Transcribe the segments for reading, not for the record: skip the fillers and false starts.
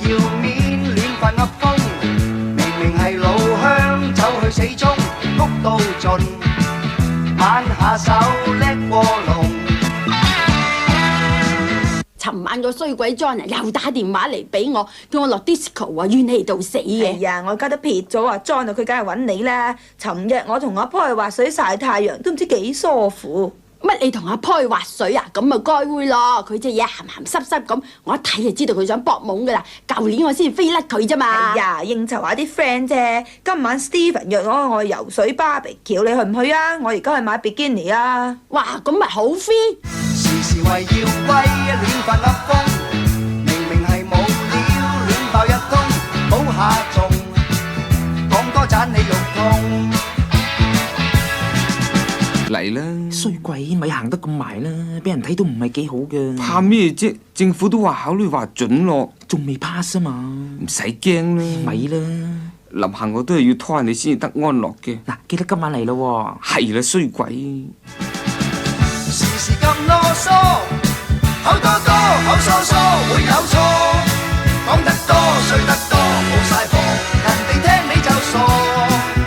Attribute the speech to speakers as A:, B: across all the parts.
A: 照面亂發噏風，明明係老鄉走去死忠，谷到盡，玩下手叻過龍。
B: 尋晚個衰鬼 John 啊，又打電話嚟俾我，叫我落 disco 啊，怨氣到死嘅。
C: 哎呀，我而家都撇咗啊，John 啊，佢梗係揾你啦。尋日我同阿婆去滑水曬太陽，都唔知幾舒服。
B: 乜你同阿婆去滑水啊？咁咪該會咯，佢隻嘢鹹鹹濕濕咁，我一睇就知道佢想搏懵噶啦。舊年我先飛甩佢啫嘛。
C: 哎呀，應酬下啲 friend 啫。今晚 Steven 約我去游水 barbecue，你去唔去啊？我而家去買 bikini 啊。
B: 哇，咁咪好 free。
A: 時時為要威，亂發噏風，明明係冇料，亂爆一通，補下仲講多盞你肉痛。
D: 嚟啦！
E: 衰鬼咪行得咁埋啦，俾人睇到唔係幾好嘅。
D: 怕咩啫？政府都話考慮話准落，
E: 仲未 pass 啊嘛，
D: 唔使驚啦。
E: 咪啦，
D: 臨行我都係要拖下你先至得安樂嘅。
E: 嗱，記得今晚嚟咯喎。
D: 係啦，衰鬼！
A: 時時咁囉嗦，口多多，口疏疏，會有錯。講得多，睡得多，冇晒貨，人哋聽你就傻，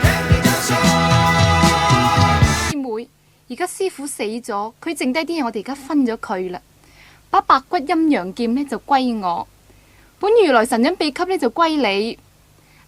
A: 聽你就傻。
F: 師妹，而家師傅死咗，佢剩低啲嘢，我哋而家分咗佢啦。把白骨陰陽劍呢就歸我，本如來神隱秘笈呢就歸你。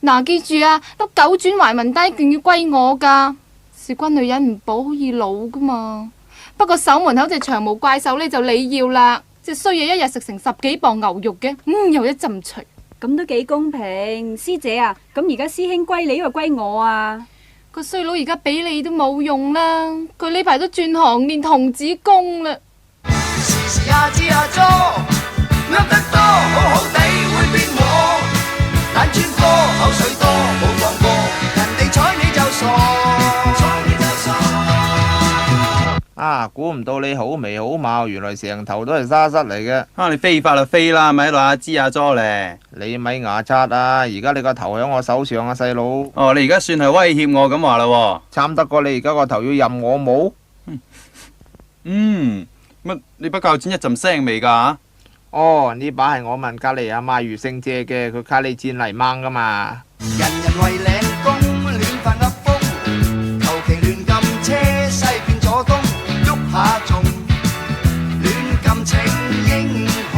F: 嗱，記住啊，碌九轉懷民帶一定要歸我噶。事關女人唔保，好易老噶嘛。不過守門口隻長毛怪獸呢就你要啦，隻衰嘢一日食成10幾磅牛肉嘅，又一陣除。
G: 咁都幾公平，師姐啊，咁而家師兄歸你，因為歸我啊？
F: 個衰佬而家俾你都冇用啦，佢呢排都轉行練童子功啦。
A: 時時呀知呀捉，噏得多，好好地會變我。懶專科，口水多，冇放過，人哋睬你就傻，睬你就傻。
H: 啊！估唔到你好眉好貌，原來成頭都係沙虱嚟嘅。
I: 啊！你飛法就飛啦，咪喺度阿支阿咗咧。
H: 你咪牙刷啊！而家你個頭喺我手上啊，細佬。
I: 哦，你而家算係威脅我咁話啦？
H: 慘得過你而家個頭要任我冇？
I: 乜你把鉸剪一陣腥味㗎？
H: 哦，呢把係我問隔離阿賣魚勝借嘅，佢卡你剪嚟掹㗎嘛。
A: 人人為領功，亂發噏風，求其亂撳車，西邊左東，喐下仲亂撳請英雄。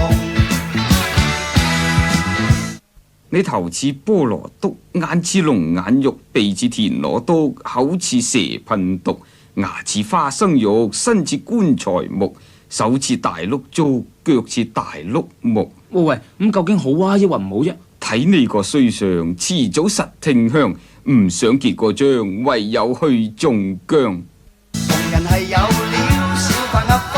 D: 你頭似菠蘿篤，眼似龍眼肉，鼻似田螺刀，口似蛇噴毒，牙似花生肉，身似棺材木，手似大碌竹，腳似大碌木。
E: 喂，咁究竟好啊，抑或唔好啫？
D: 睇你個衰相，遲早實聽香，唔想結個章，唯有去中姜。
A: 逢人係有料，少發噏。